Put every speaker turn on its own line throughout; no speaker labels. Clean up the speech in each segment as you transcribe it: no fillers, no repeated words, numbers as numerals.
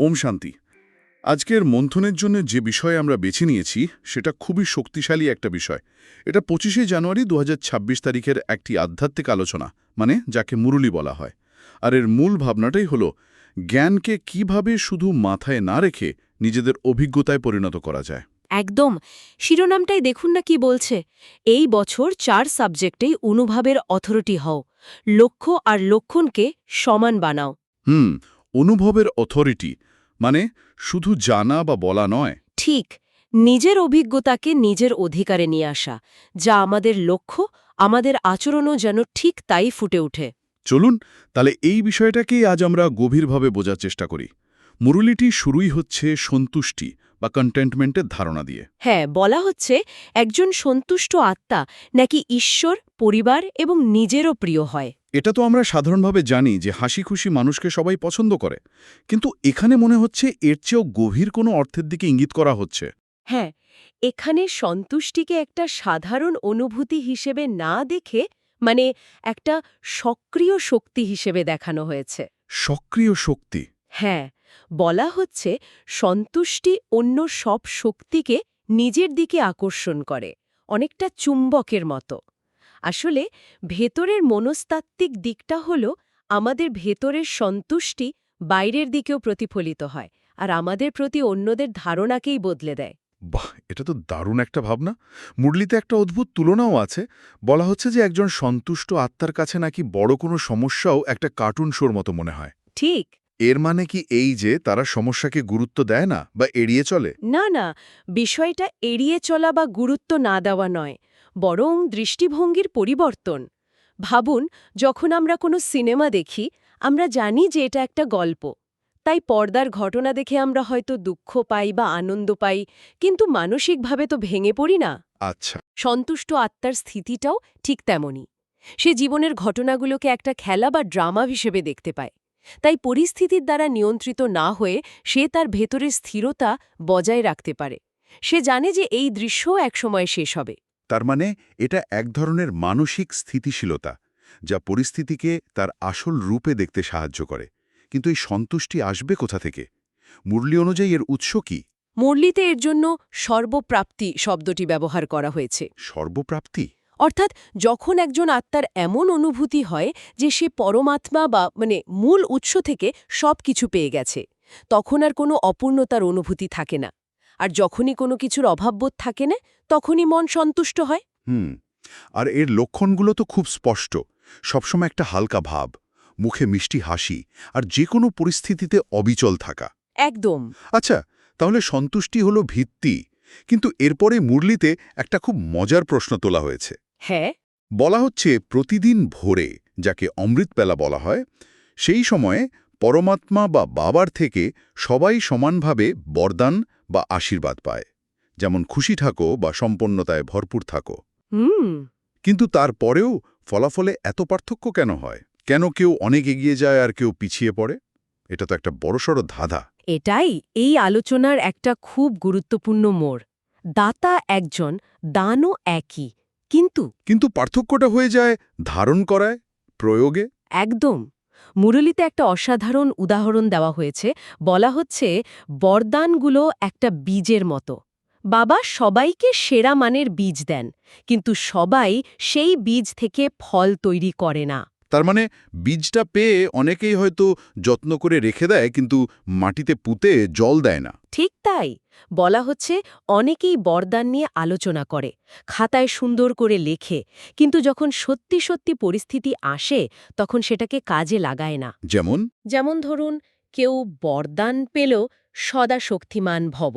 ওম শান্তি। আজকের মন্থনের জন্য যে বিষয় আমরা বেছে নিয়েছি সেটা খুবই শক্তিশালী একটা বিষয়। এটা ২৫শে জানুয়ারি ২০২৬ তারিখের একটি আধ্যাত্মিক আলোচনা, মানে যাকে মুরুলি বলা হয়। আর এর মূল ভাবনাটাই হলো জ্ঞানকে কিভাবে শুধু মাথায় না রেখে নিজেদের অভিজ্ঞতায় পরিণত করা যায়।
একদম। শিরোনামটাই দেখুন না কি বলছে। এই বছর ৪ সাবজেক্টেই অনুভবের অথরিটি হও। লক্ষ্য আর লক্ষণকে সমান বানাও।
হুম, অনুভবের অথরিটি মানে শুধু জানা বা বলা নয়।
ঠিক, নিজের অভিজ্ঞতাকে নিজের অধিকারে নিয়ে আসা, যা আমাদের লক্ষ্য, আমাদের আচরণও যেন ঠিক তাই ফুটে ওঠে।
চলুন তাহলে এই বিষয়টাকেই আজ আমরা গভীরভাবে বোঝার চেষ্টা করি। মুরুলিটি শুরুই হচ্ছে সন্তুষ্টি বা কন্টেন্টমেন্টের ধারণা দিয়ে।
হ্যাঁ, বলা হচ্ছে একজন সন্তুষ্ট আত্মা নাকি ঈশ্বর, পরিবার এবং নিজেরও প্রিয় হয়।
এটা তো আমরা সাধারণভাবে জানি যে হাসি খুশি মানুষকে সবাই পছন্দ করে, কিন্তু এখানে মনে হচ্ছে এর চেয়েও গভীর কোনো অর্থের দিকে ইঙ্গিত করা হচ্ছে।
হ্যাঁ, এখানে সন্তুষ্টিকে একটা সাধারণ অনুভূতি হিসেবে না দেখে, মানে একটা সক্রিয় শক্তি হিসেবে দেখানো হয়েছে।
সক্রিয় শক্তি।
হ্যাঁ, বলা হচ্ছে সন্তুষ্টি অন্য সব শক্তিকে নিজের দিকে আকর্ষণ করে, অনেকটা চুম্বকের মতো। আসলে ভেতরের মনস্তাত্ত্বিক দিকটা হলো আমাদের ভেতরের সন্তুষ্টি বাইরের দিকেও প্রতিফলিত হয় আর আমাদের প্রতি অন্যদের ধারণাকেই বদলে দেয়।
বাহ, এটা তো দারুণ একটা ভাবনা। মুরলিতে একটা অদ্ভুত তুলনাও আছে। বলা হচ্ছে যে একজন সন্তুষ্ট আত্মার কাছে নাকি বড় কোনো সমস্যাও একটা কার্টুন শোর মতো মনে হয়।
ঠিক।
এর মানে কি এই যে তারা সমস্যাকে গুরুত্ব দেয় না বা এড়িয়ে চলে?
না না, বিষয়টা এড়িয়ে চলা বা গুরুত্ব না দেওয়া নয়, বরং দৃষ্টিভঙ্গির পরিবর্তন। ভাবুন, যখন আমরা কোনো সিনেমা দেখি, আমরা জানি যে এটা একটা গল্প। তাই পর্দার ঘটনা দেখে আমরা হয়তো দুঃখ পাই বা আনন্দ পাই, কিন্তু মানসিকভাবে তো ভেঙে পড়ি না।
আচ্ছা।
সন্তুষ্ট আত্মার স্থিতিটাও ঠিক তেমনই। সে জীবনের ঘটনাগুলোকে একটা খেলা বা ড্রামা হিসেবে দেখতে পায়। তাই পরিস্থিতির দ্বারা নিয়ন্ত্রিত না হয়ে সে তার ভেতরের স্থিরতা বজায় রাখতে পারে। সে জানে যে এই দৃশ্যও একসময় শেষ হবে।
তার মানে এটা এক ধরনের মানসিক স্থিতিশীলতা, যা পরিস্থিতিকে তার আসল রূপে দেখতে সাহায্য করে। কিন্তু এই সন্তুষ্টি আসবে কোথা থেকে? মুরলি অনুযায়ী এর উৎস কি?
মুরলিতে এর জন্য সর্বপ্রাপ্তি শব্দটি ব্যবহার করা হয়েছে।
সর্বপ্রাপ্তি?
অর্থাৎ যখন একজন আত্মার এমন অনুভূতি হয় যে সে পরমাত্মা বা মূল উৎস থেকে সব কিছু পেয়ে গেছে, তখন আর কোনো অপূর্ণতার অনুভূতি থাকে না। আর যখনই কোনো কিছুর অভাববোধ থাকে না, তখনই মন সন্তুষ্ট হয়।
হুম। আর এর লক্ষণগুলো তো খুব স্পষ্ট। সবসময় একটা হালকা ভাব, মুখে মিষ্টি হাসি, আর যে কোনো পরিস্থিতিতে অবিচল থাকা।
একদম।
আচ্ছা, তাহলে সন্তুষ্টি হলো ভিত্তি, কিন্তু এরপরে মুরলিতে একটা খুব মজার প্রশ্ন তোলা হয়েছে।
হ্যাঁ।
বলা হচ্ছে প্রতিদিন ভোরে, যাকে অমৃতবেলা বলা হয়, সেই সময়ে পরমাত্মা বা বাবার থেকে সবাই সমানভাবে বরদান বা আশীর্বাদ পায়, যেমন খুশি থাকো বা সম্পন্নতায় ভরপুর থাকো।
হুম।
কিন্তু তারপরেও ফলাফলে এত পার্থক্য কেন হয়? কেন কেউ অনেক এগিয়ে যায় আর কেউ পিছিয়ে পড়ে? এটা তো একটা বড়সড় ধাঁধা।
এটাই এই আলোচনার একটা খুব গুরুত্বপূর্ণ মোড়। দাতা একজন, দানও একই, কিন্তু
কিন্তু পার্থক্যটা হয়ে যায় ধারণ করায়, প্রয়োগে।
একদম। মুরলিতে একটা অসাধারণ উদাহরণ দেওয়া হয়েছে। বলা হচ্ছে বরদানগুলো একটা বীজের মতো। বাবা সবাইকে সেরা মানের বীজ দেন, কিন্তু সবাই সেই বীজ থেকে ফল তৈরি করে না।
তার মানে বীজটা পেয়ে অনেকেই হয়তো যত্ন করে রেখে দেয়, কিন্তু মাটিতে পুঁতে জল দেয় না।
ঠিক তাই। বলা হচ্ছে অনেকেই বরদান নিয়ে আলোচনা করে, খাতায় সুন্দর করে লেখে, কিন্তু যখন সত্যি সত্যি পরিস্থিতি আসে তখন সেটাকে কাজে লাগায় না।
যেমন?
যেমন ধরুন, কেউ বরদান পেল সদা শক্তিমান ভব,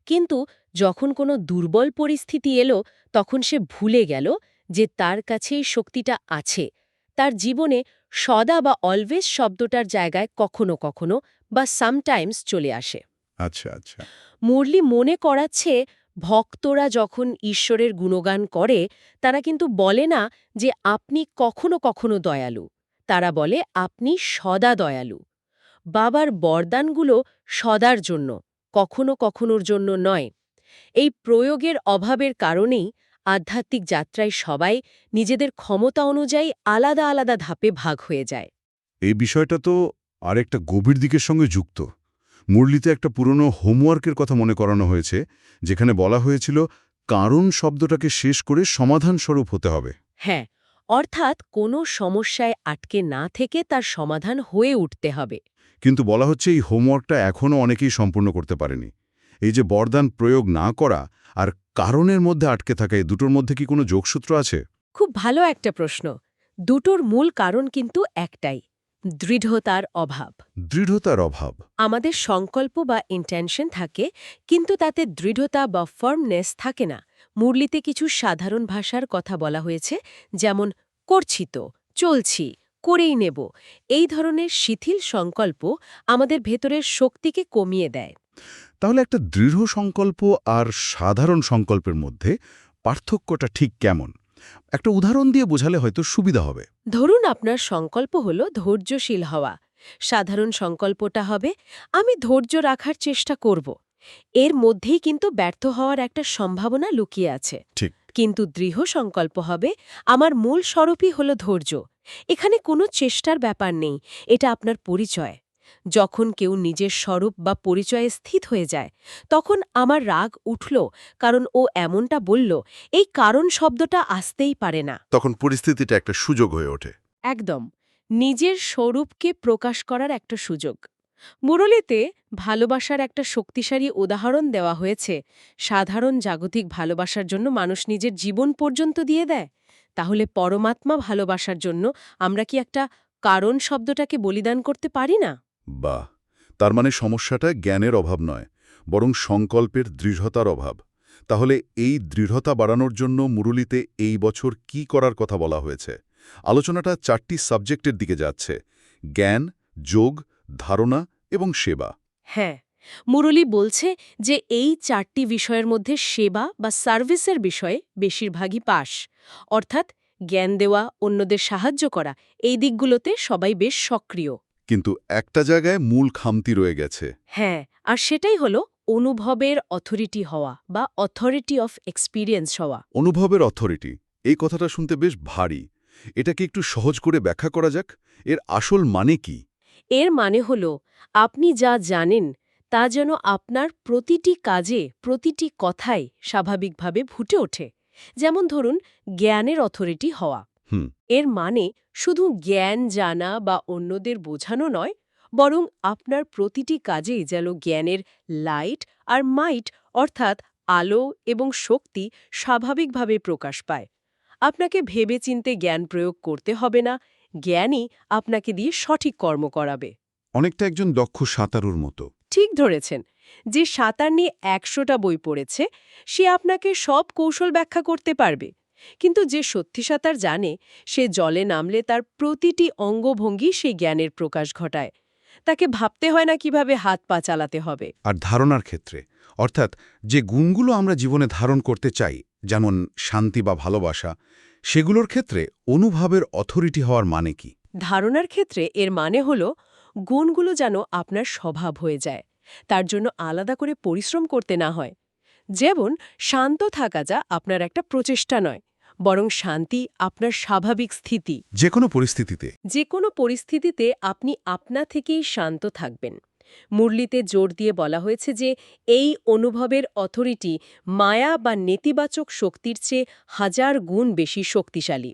কিন্তু যখন কোনো দুর্বল পরিস্থিতি এলো তখন সে ভুলে গেল যে তার কাছেই শক্তিটা আছে। তার জীবনে সদা বা অলওয়েজ শব্দটার জায়গায় কখনো কখনো বা সামটাইমস চলে আসে।
আচ্ছা, আচ্ছা।
মুরলি মনে করাচ্ছে ভক্তরা যখন ঈশ্বরের গুণগান করে, তারা কিন্তু বলে না যে আপনি কখনো কখনো দয়ালু, তারা বলে আপনি সদা দয়ালু। বাবার বরদানগুলো সদার জন্য, কখনো কখনোর জন্য নয়। এই প্রয়োগের অভাবের কারণেই আধ্যাত্মিক যাত্রায় সবাই নিজেদের ক্ষমতা অনুযায়ী আলাদা আলাদা ধাপে ভাগ হয়ে যায়।
এই বিষয়টা তো আরেকটা গভীর দিকের সঙ্গে যুক্ত।
মুরলিতে একটা পুরনো হোমওয়ার্কের কথা মনে করানো হয়েছে, যেখানে বলা হয়েছিল কারণ শব্দটাকে শেষ করে সমাধান স্বরূপ হতে হবে।
হ্যাঁ, অর্থাৎ কোনো সমস্যায় আটকে না থেকে তার সমাধান হয়ে উঠতে হবে।
কিন্তু বলা হচ্ছে এই হোমওয়ার্কটা এখনও অনেকেই সম্পূর্ণ করতে পারেনি। এই যে বরদান প্রয়োগ না করা আর কারণের মধ্যে আটকে থাকা, এই দুটোর মধ্যে কি কোনো যোগসূত্র আছে?
খুব ভালো একটা প্রশ্ন। দুটোর মূল কারণ কিন্তু একটাই, দৃঢ়তার অভাব।
দৃঢ়তার অভাব।
আমাদের সংকল্প বা ইন্টেনশন থাকে, কিন্তু তাতে দৃঢ়তা বা ফার্মনেস থাকে না। মুরলিতে কিছু সাধারণ ভাষার কথা বলা হয়েছে, যেমন করছি তো, চলছি, করেই নেব। এই ধরনের শিথিল সংকল্প আমাদের ভেতরের শক্তিকে কমিয়ে দেয়।
তাহলে একটা দৃঢ় সংকল্প আর সাধারণ সংকল্পের মধ্যে পার্থক্যটা ঠিক কেমন? একটা উদাহরণ দিয়ে বোঝালে হয়তো সুবিধা হবে।
ধরুন আপনার সংকল্প হল ধৈর্যশীল হওয়া। সাধারণ সংকল্পটা হবে, আমি ধৈর্য রাখার চেষ্টা করব। এর মধ্যেই কিন্তু ব্যর্থ হওয়ার একটা সম্ভাবনা লুকিয়ে আছে।
ঠিক।
কিন্তু দৃঢ় সংকল্প হবে, আমার মূল স্বরূপই হল ধৈর্য। এখানে কোনো চেষ্টার ব্যাপার নেই, এটা আপনার পরিচয়। যখন কেউ নিজের স্বরূপ বা পরিচয়ে স্থিত হয়ে যায়, তখন আমার রাগ উঠল কারণ ও এমনটা বলল, এই কারণ শব্দটা আসতেই পারে না।
তখন পরিস্থিতিটা একটা সুযোগ হয়ে ওঠে।
একদম, নিজের স্বরূপকে প্রকাশ করার একটা সুযোগ। মুরলিতে ভালোবাসার একটা শক্তিশালী উদাহরণ দেওয়া হয়েছে। সাধারণ জাগতিক ভালোবাসার জন্য মানুষ নিজের জীবন পর্যন্ত দিয়ে দেয়। তাহলে পরমাত্মা ভালোবাসার জন্য আমরা কি একটা কারণ শব্দটাকে বলিদান করতে পারি না?
বাহ! তার মানে সমস্যাটা জ্ঞানের অভাব নয়, বরং সংকল্পের দৃঢ়তার অভাব। তাহলে এই দৃঢ়তা বাড়ানোর জন্য মুরুলিতে এই বছর কি করার কথা বলা হয়েছে? আলোচনাটা 4টি সাবজেক্টের দিকে যাচ্ছে: জ্ঞান, যোগ, ধারণা এবং সেবা।
হ্যাঁ, মুরলি বলছে যে এই 4টি বিষয়ের মধ্যে সেবা বা সার্ভিসের বিষয়ে বেশিরভাগই পাস। অর্থাৎ জ্ঞান দেওয়া, অন্যদের সাহায্য করা, এই দিকগুলোতে সবাই বেশ সক্রিয়।
কিন্তু একটা জায়গায় মূল খামতি রয়ে গেছে।
হ্যাঁ, আর সেটাই হলো অনুভবের অথরিটি হওয়া বা অথরিটি অফ এক্সপিরিয়েন্স হওয়া।
অনুভবের অথরিটি, এই কথাটা শুনতে বেশ ভারী। এটাকে একটু সহজ করে ব্যাখ্যা করা যাক। এর আসল মানে কি?
এর মানে হল, আপনি যা জানেন তা যেন আপনার প্রতিটি কাজে, প্রতিটি কথায় স্বাভাবিকভাবে ফুটে ওঠে। যেমন ধরুন, জ্ঞানের অথরিটি হওয়া।
হুম।
এর মানে শুধু জ্ঞান জানা বা অন্যদের বোঝানো নয়, বরং আপনার প্রতিটি কাজেই যেন জ্ঞানের লাইট আর মাইট, অর্থাৎ আলো এবং শক্তি স্বাভাবিকভাবে প্রকাশ পায়। আপনাকে ভেবেচিন্তে জ্ঞান প্রয়োগ করতে হবে না, জ্ঞানই আপনাকে দিয়ে সঠিক কর্ম করাবে।
অনেকটা একজন দক্ষ সাঁতারুর মতো।
ঠিক ধরেছেন। যে সাঁতার নিয়ে 100টা বই পড়েছে, সে আপনাকে সব কৌশল ব্যাখ্যা করতে পারবে। কিন্তু যে সত্যি সাঁতার জানে, সে জলে নামলে তার প্রতিটি অঙ্গভঙ্গি সেই জ্ঞানের প্রকাশ ঘটায়। তাকে ভাবতে হয় না কিভাবে হাত পা চালাতে হবে।
আর ধারণার ক্ষেত্রে, অর্থাৎ যে গুণগুলো আমরা জীবনে ধারণ করতে চাই, যেমন শান্তি বা ভালোবাসা, সেগুলোর ক্ষেত্রে অনুভবের অথরিটি হওয়ার মানে কি?
ধারণার ক্ষেত্রে এর মানে হল, গুণগুলো যেন আপনার স্বভাব হয়ে যায়, তার জন্য আলাদা করে পরিশ্রম করতে না হয়। যেমন শান্ত থাকা যা আপনার একটা প্রচেষ্টা নয়, বরং শান্তি আপনার স্বাভাবিক স্থিতি।
যে কোনো পরিস্থিতিতে।
যে কোনো পরিস্থিতিতে আপনি আপনা থেকেই শান্ত থাকবেন। মুরলিতে জোর দিয়ে বলা হয়েছে যে এই অনুভবের অথরিটি মায়া বা নেতিবাচক শক্তির চেয়ে 1000 গুণ বেশি শক্তিশালী।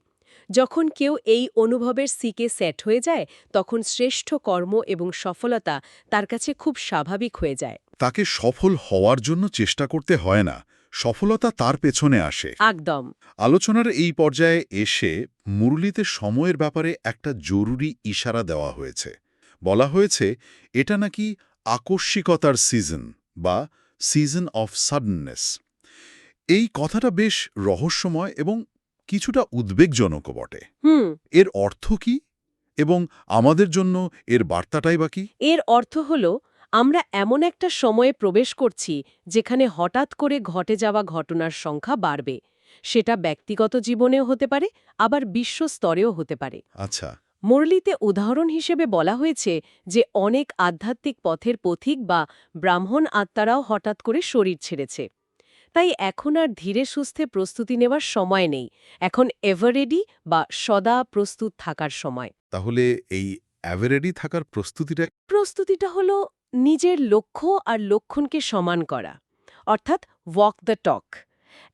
যখন কেউ এই অনুভবের সিকে সেট হয়ে যায়, তখন শ্রেষ্ঠ কর্ম এবং সফলতা তার কাছে খুব স্বাভাবিক হয়ে যায়।
তাকে সফল হওয়ার জন্য চেষ্টা করতে হয় না, সফলতা তার পেছনে আসে।
একদম।
আলোচনার এই পর্যায়ে এসে মুরলিতে সময়ের ব্যাপারে একটা জরুরি ইশারা দেওয়া হয়েছে। বলা হয়েছে এটা নাকি আকস্মিকতার সিজন বা সিজন অফ সাডেননেস। এই কথাটা বেশ রহস্যময় এবং কিছুটা উদ্বেগজনকও বটে। এর অর্থ কি এবং আমাদের জন্য এর বার্তাটাই বা কি?
এর অর্থ হল, আমরা এমন একটা সময়ে প্রবেশ করছি যেখানে হঠাৎ করে ঘটে যাওয়া ঘটনার সংখ্যা বাড়বে। সেটা ব্যক্তিগত জীবনেও হতে পারে, আবার বিশ্ব স্তরেও হতে পারে।
আচ্ছা।
মুরলিতে উদাহরণ হিসেবে বলা হয়েছে যে অনেক আধ্যাত্মিক পথের পথিক বা ব্রাহ্মণ আত্মারাও হঠাৎ করে শরীর ছেড়েছে। তাই এখন আর ধীরে সুস্থে প্রস্তুতি নেওয়ার সময় নেই, এখন এভারেডি বা সদা প্রস্তুত থাকার সময়।
তাহলে এই অ্যাভারেডি থাকার প্রস্তুতিটা
প্রস্তুতিটা হলো নিজের লক্ষ্য আর লক্ষণকে সমান করা অর্থাৎ ওয়াক দ্য টক।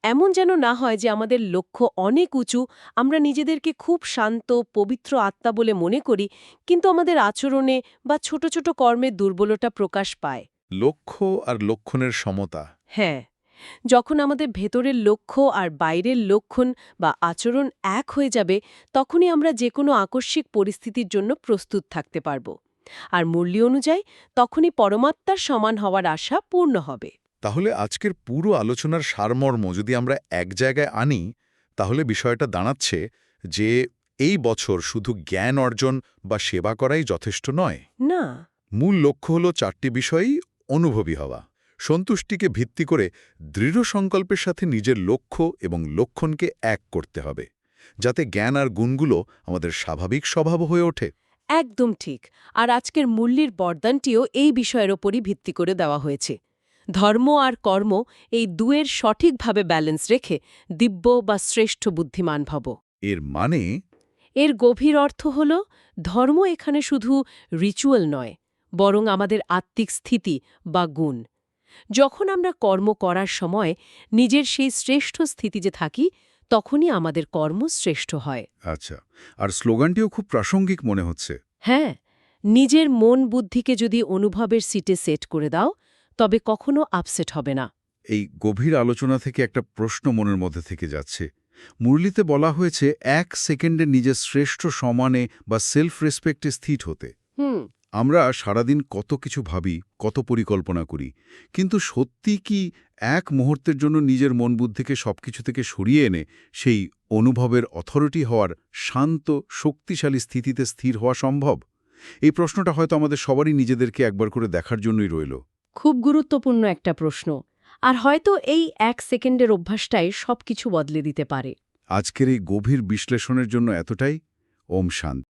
এমন যেন না হয় যে আমাদের লক্ষ্য অনেক উঁচু, আমরা নিজেদেরকে খুব শান্ত পবিত্র আত্মা বলে মনে করি, কিন্তু আমাদের আচরণে বা ছোট ছোট কর্মে দুর্বলতা প্রকাশ পায়।
লক্ষ্য আর লক্ষণের সমতা।
হ্যাঁ, যখন আমাদের ভেতরের লক্ষ্য আর বাইরের লক্ষণ বা আচরণ এক হয়ে যাবে, তখনই আমরা যে কোনো আকস্মিক পরিস্থিতির জন্য প্রস্তুত থাকতে পারব। আর মূল্য অনুযায়ী তখনই পরমাত্মার সমান হওয়ার আশা পূর্ণ হবে।
তাহলে আজকের পুরো আলোচনার সারমর্ম যদি আমরা এক জায়গায় আনি, তাহলে বিষয়টা দাঁড়াচ্ছে যে এই বছর শুধু জ্ঞান অর্জন বা সেবা করাই যথেষ্ট নয়।
না।
মূল লক্ষ্য হল 4টি বিষয়ই অনুভবী হওয়া, সন্তুষ্টিকে ভিত্তি করে দৃঢ় সংকল্পের সাথে নিজের লক্ষ্য এবং লক্ষণকে এক করতে হবে, যাতে জ্ঞান আর গুণগুলো আমাদের স্বাভাবিক স্বভাব হয়ে ওঠে।
একদম ঠিক। আর আজকের মূল্যের বরদানটিও এই বিষয়ের ওপরই ভিত্তি করে দেওয়া হয়েছে। ধর্ম আর কর্ম, এই দুয়ের সঠিকভাবে ব্যালেন্স রেখে দিব্য বা শ্রেষ্ঠ বুদ্ধিমান ভব।
এর মানে
এর গভীর অর্থ হল, ধর্ম এখানে শুধু রিচুয়াল নয়, বরং আমাদের আত্মিক স্থিতি বা গুণ। যখন আমরা কর্ম করার সময় নিজের সেই শ্রেষ্ঠ স্থিতিতে থাকি, তখনই আমাদের কর্ম শ্রেষ্ঠ হয়।
আচ্ছা, আর স্লোগানটিও খুব প্রাসঙ্গিক মনে হচ্ছে।
হ্যাঁ, নিজের মন বুদ্ধিকে যদি অনুভবের সিটে সেট করে দাও, তবে কখনো আপসেট হবে না।
এই গভীর আলোচনা থেকে একটা প্রশ্ন মনের মধ্যে থেকে যাচ্ছে। মুরলিতে বলা হয়েছে 1 সেকেন্ডে নিজের শ্রেষ্ঠ সম্মানে বা সেলফ রেসপেক্টে স্থির হতে। আমরা সারাদিন কত কিছু ভাবি, কত পরিকল্পনা করি, কিন্তু সত্যি কি এক মুহূর্তের জন্য নিজের মন বুদ্ধিকে সবকিছু থেকে সরিয়ে এনে সেই অনুভবের অথরিটি হওয়ার শান্ত শক্তিশালী স্থিতিতে স্থির হওয়া সম্ভব? এই প্রশ্নটা হয়তো আমাদের সবারই নিজেদেরকে একবার করে দেখার জন্যই রইল।
খুব গুরুত্বপূর্ণ একটা প্রশ্ন। আর হয়তো এই 1 সেকেন্ডের অভ্যাসটাই সবকিছু বদলে দিতে পারে।
আজকের এই গভীর বিশ্লেষণের জন্য এতটাই। ওম শান্তি।